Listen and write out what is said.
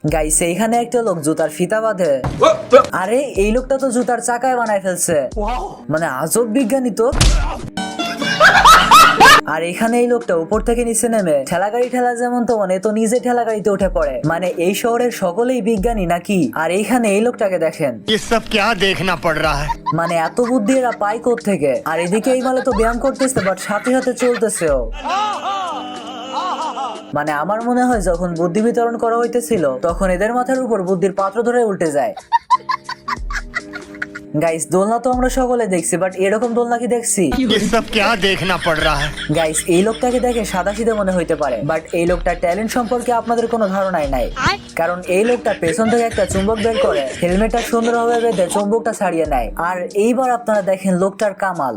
Guys এইখানে একটা লোক জুতার ফিতা বাঁধে। আরে এই লোকটা তো জুতার চাকায় বানায় ফেলছে, মানে আজব বিজ্ঞানী তো। আর এখানে এই লোকটা উপর থেকে নিচে নেমে ঠেলা গাড়ি ঠেলা যেমন তো মানে তো নিজে ঠেলা গাড়িতে উঠে পড়ে, মানে এই শহরের সকলেই বিজ্ঞানী নাকি। আর এইখানে এই লোকটাকে দেখেন, ये सब क्या देखना पड़ रहा है। মানে এত বুদ্ধি এরা পায় থেকে। আর এদিকে এই মালে তো ব্যায়াম করতেছে বাট সাথে সাথে চলতেছেও। মানে আমার মনে হয় যখন বুদ্ধি বিতরণ করা হইতেছিল তখন এদের মাথার উপর বুদ্ধির পাত্র ধরে উল্টে যায়। গাইস দোলনা তো আমরা সকলে দেখছি, বাট এরকম দোলনা কি দেখছি? ये सब क्या देखना पड़ रहा है। গাইস এই লোকটাকে দেখে সাদাসিধে মনে হইতে পারে, বাট এই লোকটার ট্যালেন্ট সম্পর্কে আপনাদের কোনো ধারণাই নাই। কারণ এই লোকটা পেছন থেকে একটা চুম্বক বের করে হেলমেটটা সুন্দরভাবে বেঁধে চুম্বকটা ছাড়িয়ে নেয়। আর এইবার আপনারা দেখেন লোকটার কামাল।